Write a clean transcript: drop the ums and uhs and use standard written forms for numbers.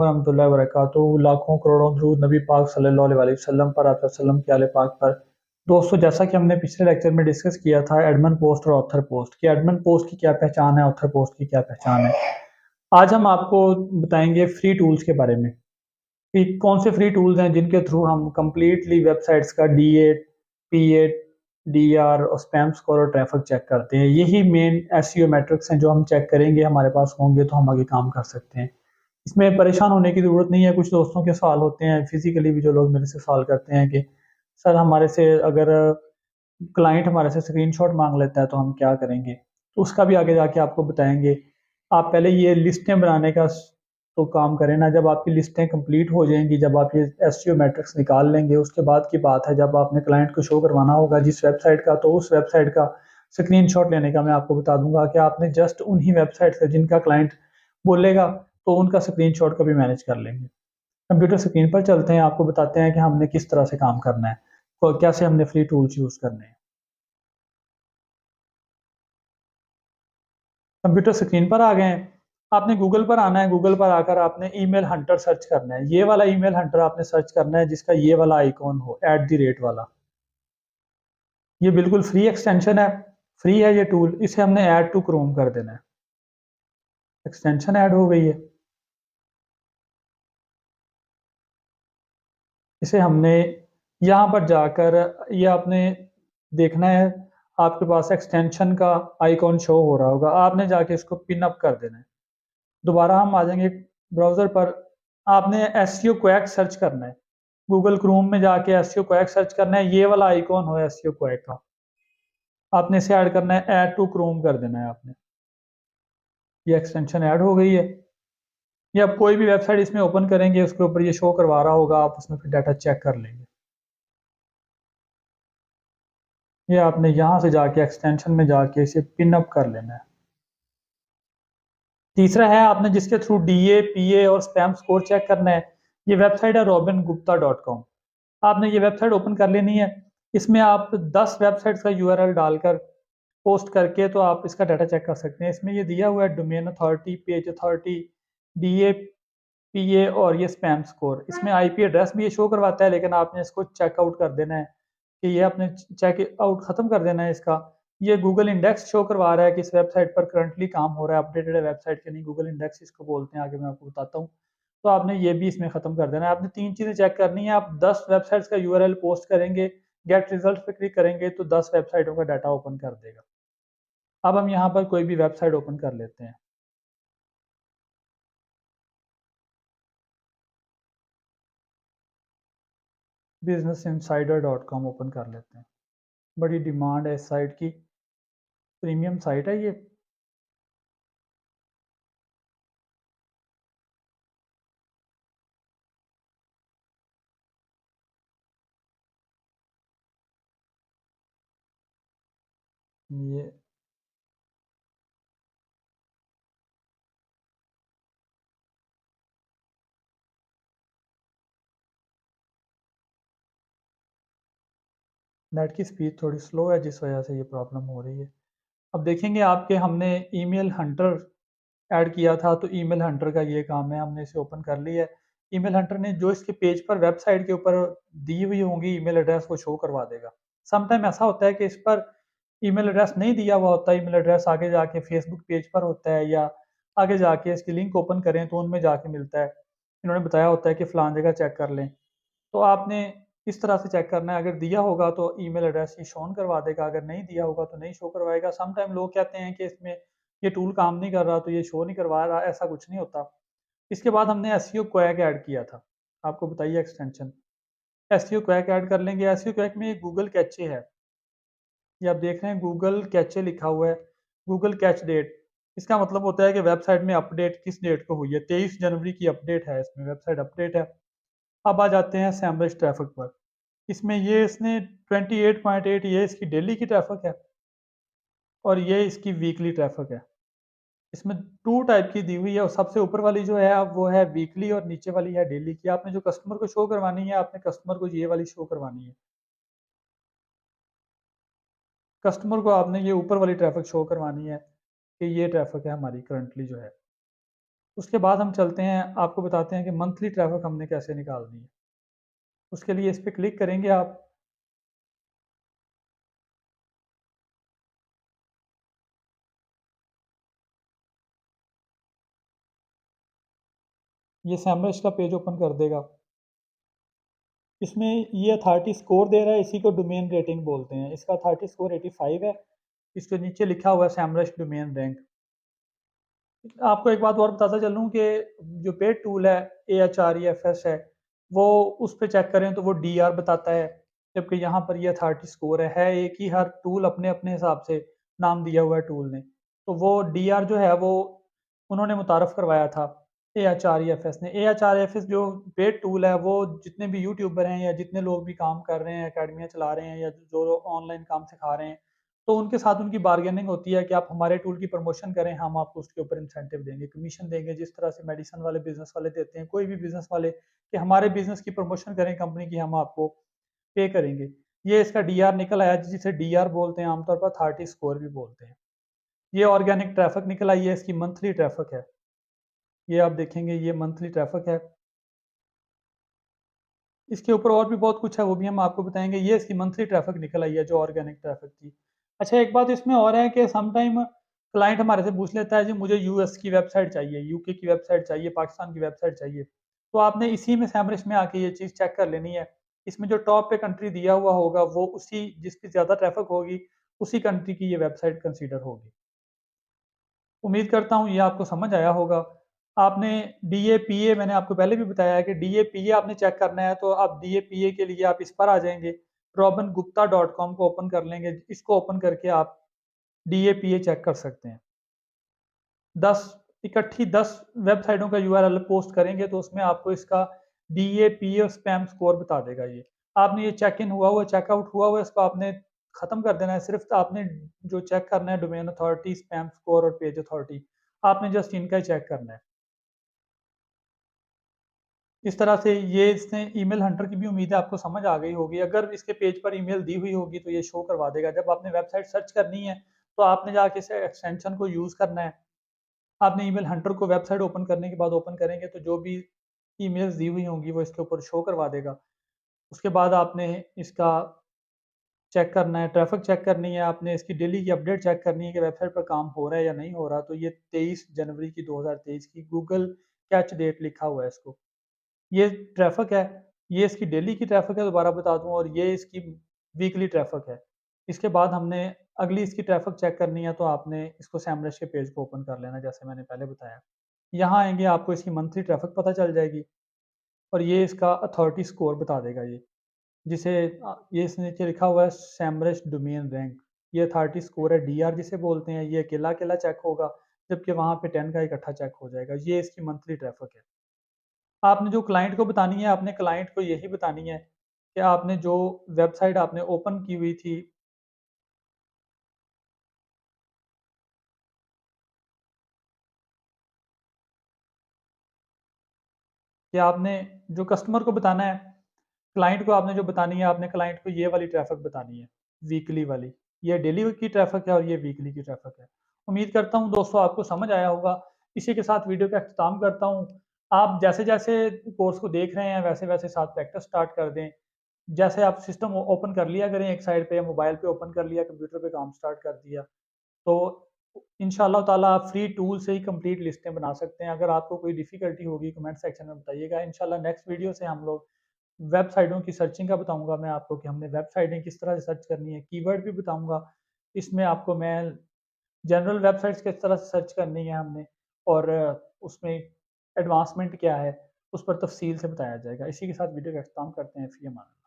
वरहमतुल्लाहि वबरकातुहू। लाखों करोड़ों दुरूद नबी पाक सल्लल्लाहु अलैहि वसल्लम पर, आप वसल्लम के आले पाक पर। दोस्तों, जैसा कि हमने पिछले लेक्चर में डिस्कस किया था एडमिन पोस्ट और ऑथर पोस्ट कि एडमिन पोस्ट की क्या पहचान है, ऑथर पोस्ट की क्या पहचान है। आज हम आपको बताएंगे फ्री टूल्स के बारे में कि कौन से फ्री टूल्स हैं जिनके थ्रू हम कंप्लीटली वेबसाइट्स का DA, PA, DR और स्पैम स्कोर और ट्रैफिक चेक करते हैं। यही मेन SEO मैट्रिक्स हैं जो हम चेक करेंगे, हमारे पास होंगे तो हम आगे काम कर सकते हैं। इसमें परेशान होने की ज़रूरत नहीं है। कुछ दोस्तों के सवाल होते हैं, फिजिकली भी जो लोग मेरे से सवाल करते हैं कि सर हमारे से अगर क्लाइंट हमारे से स्क्रीनशॉट मांग लेता है तो हम क्या करेंगे, तो उसका भी आगे जाके आपको बताएंगे। आप पहले ये लिस्टें बनाने का तो काम करें ना। जब आपकी लिस्टें कंप्लीट हो जाएंगी, जब आप ये SEO मैट्रिक्स निकाल लेंगे, उसके बाद की बात है जब आपने क्लाइंट को शो करवाना होगा जिस वेबसाइट का, तो उस वेबसाइट का स्क्रीनशॉट लेने का मैं आपको बता दूंगा कि आपने जस्ट उन्हीं वेबसाइट से जिनका क्लाइंट बोलेगा तो उनका स्क्रीनशॉट का भी मैनेज कर लेंगे। कंप्यूटर स्क्रीन पर चलते हैं, आपको बताते हैं कि हमने किस तरह से काम करना है और कैसे हमने फ्री टूल्स यूज़ करने हैं। कंप्यूटर स्क्रीन पर आ गए हैं। आपने गूगल पर आना है, गूगल पर आकर आपने ईमेल हंटर सर्च करना है। ये वाला ईमेल हंटर आपने सर्च करना है जिसका ये वाला आइकॉन हो, @ वाला। ये बिल्कुल फ्री एक्सटेंशन है, फ्री है ये टूल। इसे हमने ऐड टू क्रोम कर देना है। एक्सटेंशन ऐड हो गई है। इसे हमने यहाँ पर जाकर ये आपने देखना है, आपके पास एक्सटेंशन का आइकॉन शो हो रहा होगा, आपने जाके इसको पिन अप कर देना है। दोबारा हम आ जाएंगे ब्राउज़र पर। आपने SEO क्वैक सर्च करना है, गूगल क्रोम में जाके SEO क्वैक सर्च करना है। ये वाला आइकॉन हो SEO क्वैक का, आपने इसे ऐड करना है, ऐड टू क्रोम कर देना है आपने। ये एक्सटेंशन ऐड हो गई है। ये आप कोई भी वेबसाइट इसमें ओपन करेंगे उसके ऊपर ये शो करवा रहा होगा, आप उसमें फिर डाटा चेक कर लेंगे। ये आपने यहाँ से जाके एक्सटेंशन में जाके इसे पिन अप कर लेना है। तीसरा है आपने जिसके थ्रू DA, PA और स्पैम स्कोर चेक करना है। ये वेबसाइट है robingupta.com। आपने ये वेबसाइट ओपन कर लेनी है। इसमें आप 10 वेबसाइट्स का URL डालकर पोस्ट करके तो आप इसका डाटा चेक कर सकते हैं। इसमें ये दिया हुआ है domain authority, page authority, DA, PA और ये स्पैम स्कोर। इसमें IP एड्रेस भी ये शो करवाता है, लेकिन आपने इसको चेकआउट कर देना है कि ये आपने चेकआउट ख़त्म कर देना है इसका। ये गूगल इंडेक्स शो करवा रहा है कि इस वेबसाइट पर करंटली काम हो रहा है, अपडेटेड है वेबसाइट के नहीं। गूगल इंडेक्स इसको बोलते हैं, आगे मैं आपको बताता हूँ। तो आपने ये भी इसमें ख़त्म कर देना है। आपने 3 चीज़ें चेक करनी है। आप 10 वेबसाइट्स का URL पोस्ट करेंगे, गेट रिजल्ट पे क्लिक करेंगे तो 10 वेबसाइटों का डाटा ओपन कर देगा। अब हम यहाँ पर कोई भी वेबसाइट ओपन कर लेते हैं। businessinsider.com ओपन कर लेते हैं। बड़ी डिमांड है इस साइट की, प्रीमियम साइट है ये। ये नेट की स्पीड थोड़ी स्लो है जिस वजह से ये प्रॉब्लम हो रही है। अब देखेंगे आपके हमने ईमेल हंटर ऐड किया था, तो ईमेल हंटर का ये काम है। हमने इसे ओपन कर लिया है। ईमेल हंटर ने जो इसके पेज पर वेबसाइट के ऊपर दी हुई होंगी ईमेल एड्रेस वो शो करवा देगा। समटाइम ऐसा होता है कि इस पर ईमेल एड्रेस नहीं दिया हुआ होता। ईमेल एड्रेस आगे जाके फेसबुक पेज पर होता है या आगे जाके इसकी लिंक ओपन करें तो उनमें जाके मिलता है। इन्होंने बताया होता है कि फ़लाँ जगह चेक कर लें। तो आपने इस तरह से चेक करना है। अगर दिया होगा तो ईमेल एड्रेस ही शोन करवा देगा, अगर नहीं दिया होगा तो नहीं शो करवाएगा। सम टाइम लोग कहते हैं कि इसमें ये टूल काम नहीं कर रहा तो ये शो नहीं करवा रहा, ऐसा कुछ नहीं होता। इसके बाद हमने एसईओ क्वैक ऐड किया था, आपको बताइए एक्सटेंशन। एसईओ क्वैक ऐड कर लेंगे। एसईओ क्वैक में गूगल कैचे है, ये आप देख रहे हैं गूगल कैचे लिखा हुआ है, गूगल कैच डेट। इसका मतलब होता है कि वेबसाइट में अपडेट किस डेट को हुई है। 23 जनवरी की अपडेट है, इसमें वेबसाइट अपडेट है। अब आ जाते हैं सैमरज ट्रैफिक पर। इसमें ये इसने 28.8 ये इसकी डेली की ट्रैफिक है और ये इसकी वीकली ट्रैफिक है। इसमें 2 टाइप की दी हुई है और सबसे ऊपर वाली जो है अब वो है वीकली और नीचे वाली है डेली की। आपने जो कस्टमर को शो करवानी है, आपने कस्टमर को ये वाली शो करवानी है। कस्टमर को आपने ये ऊपर वाली ट्रैफिक शो करवानी है कि ये ट्रैफिक है हमारी करंटली जो है। उसके बाद हम चलते हैं, आपको बताते हैं कि मंथली ट्रैफिक हमने कैसे निकालनी है। उसके लिए इस पे क्लिक करेंगे आप। ये सैमरश का पेज ओपन कर देगा। इसमें ये अथॉरिटी स्कोर दे रहा है, इसी को डोमेन रेटिंग बोलते हैं। इसका अथॉरिटी स्कोर 85 है। इसके नीचे लिखा हुआ है सैमरश डोमेन रैंक। आपको एक बात और बताता चलूँ कि जो पेड टूल है AHREFS है, वो उस पे चेक करें तो वो DR बताता है, जबकि यहाँ पर ये अथॉरिटी स्कोर है एक ही, हर टूल अपने-अपने हिसाब से नाम दिया हुआ है टूल ने। तो वो DR जो है वो उन्होंने मुतारफ़ करवाया था AHREFS ने। AHREFS जो पेड टूल है वो जितने भी यूट्यूबर हैं या जितने लोग भी काम कर रहे हैं, अकेडमियाँ चला रहे हैं या जो लोग ऑनलाइन काम सिखा रहे हैं, तो उनके साथ उनकी बार्गेनिंग होती है कि आप हमारे टूल की प्रमोशन करें, हम आपको उसके ऊपर इंसेंटिव देंगे, कमीशन देंगे, जिस तरह से मेडिसिन वाले बिज़नेस वाले देते हैं, कोई भी बिज़नेस वाले कि हमारे बिज़नेस की प्रमोशन करें कंपनी की, हम आपको पे करेंगे। ये इसका DR निकल आया, जिसे DR बोलते हैं, आमतौर पर अथॉरिटी स्कोर भी बोलते हैं। ये ऑर्गेनिक ट्रैफ़िक निकल आई है, इसकी मंथली ट्रैफ़िक है। ये आप देखेंगे, ये मंथली ट्रैफ़िक है। इसके ऊपर और भी बहुत कुछ है, वो भी हम आपको बताएँगे। ये इसकी मंथली ट्रैफ़िक निकल आई है, जो ऑर्गेनिक ट्रैफ़िक थी। अच्छा, एक बात इसमें और है कि सम टाइम क्लाइंट हमारे से पूछ लेता है, जी मुझे US की वेबसाइट चाहिए, UK की वेबसाइट चाहिए, पाकिस्तान की वेबसाइट चाहिए। तो आपने इसी में सैमरिश में आके ये चीज़ चेक कर लेनी है। इसमें जो टॉप पे कंट्री दिया हुआ होगा, वो उसी जिसकी ज़्यादा ट्रैफ़िक होगी, उसी कंट्री की ये वेबसाइट कंसीडर होगी। उम्मीद करता हूँ ये आपको समझ आया होगा। आपने DAPA, मैंने आपको पहले भी बताया है कि DAPA आपने चेक करना है, तो आप DAPA के लिए आप इस पर आ जाएँगे, robingupta.com को ओपन कर लेंगे। इसको ओपन करके आप DAPA चेक कर सकते हैं। 10 इकट्ठी 10 वेबसाइटों का URL पोस्ट करेंगे तो उसमें आपको इसका DAPA स्पैम स्कोर बता देगा ये। आपने ये चेक इन हुआ हुआ, चेकआउट हुआ हुआ, इसको आपने खत्म कर देना है। सिर्फ़ आपने जो चेक करना है डोमेन अथॉरिटी, स्पैम स्कोर और पेज अथॉरिटी, आपने जस्ट इनका ही चेक करना है। इस तरह से ये इसने ईमेल हंटर की भी उम्मीद है आपको समझ आ गई होगी। अगर इसके पेज पर ईमेल दी हुई होगी तो ये शो करवा देगा। जब आपने वेबसाइट सर्च करनी है तो आपने जाके इस एक्सटेंशन को यूज़ करना है। आपने ईमेल हंटर को वेबसाइट ओपन करने के बाद ओपन करेंगे तो जो भी ईमेल्स दी हुई होंगी वो इसके ऊपर शो करवा देगा। उसके बाद आपने इसका चेक करना है, ट्रैफ़िक चेक करनी है, आपने इसकी डेली की अपडेट चेक करनी है कि वेबसाइट पर काम हो रहा है या नहीं हो रहा। तो ये 23 जनवरी की 2023 की गूगल कैच डेट लिखा हुआ है इसको। ये ट्रैफ़िक है, ये इसकी डेली की ट्रैफ़िक है, दोबारा बता दूँ, और ये इसकी वीकली ट्रैफ़िक है। इसके बाद हमने अगली इसकी ट्रैफ़िक चेक करनी है तो आपने इसको सैमरश के पेज को ओपन कर लेना है, जैसे मैंने पहले बताया। यहाँ आएँगे, आपको इसकी मंथली ट्रैफ़िक पता चल जाएगी और ये इसका अथॉरिटी स्कोर बता देगा ये, जिसे ये इस नीचे लिखा हुआ है सैमरश डोमेन रैंक। ये अथॉरिटी स्कोर है, DR जिसे बोलते हैं। ये अकेला-अकेला चेक होगा, जबकि वहाँ पे 10 का इकट्ठा चेक हो जाएगा। ये इसकी मंथली ट्रैफ़िक है। आपने जो क्लाइंट को बतानी है, आपने क्लाइंट को यही बतानी है कि आपने जो वेबसाइट आपने ओपन की हुई थी, कि आपने जो कस्टमर को बताना है, क्लाइंट को आपने जो बतानी है, आपने क्लाइंट को ये वाली ट्रैफ़िक बतानी है, वीकली वाली। ये डेली की ट्रैफ़िक है और ये वीकली की ट्रैफ़िक है। उम्मीद करता हूँ दोस्तों आपको समझ आया होगा। इसी के साथ वीडियो का अख्ताम करता हूँ। आप जैसे-जैसे कोर्स को देख रहे हैं, वैसे-वैसे साथ प्रैक्टिस स्टार्ट कर दें। जैसे आप सिस्टम ओपन कर लिया करें एक साइड पे, या मोबाइल पे ओपन कर लिया, कंप्यूटर पे काम स्टार्ट कर दिया। तो इंशाअल्लाह ताला आप फ्री टूल से ही कंप्लीट लिस्टें बना सकते हैं। अगर आपको कोई डिफ़िकल्टी होगी कमेंट सेक्शन में बताइएगा। इंशाअल्लाह नेक्स्ट वीडियो से हम लोग वेबसाइटों की सर्चिंग का बताऊँगा मैं आपको कि हमने वेबसाइटें किस तरह से सर्च करनी है, कीवर्ड भी बताऊँगा। इसमें आपको मैं जनरल वेबसाइट्स किस तरह से सर्च करनी है हमने, और उसमें एडवांसमेंट क्या है, उस पर तफ़सील से बताया जाएगा। इसी के साथ वीडियो का अख्ताम करते हैं। फ़ी अमान अल्लाह।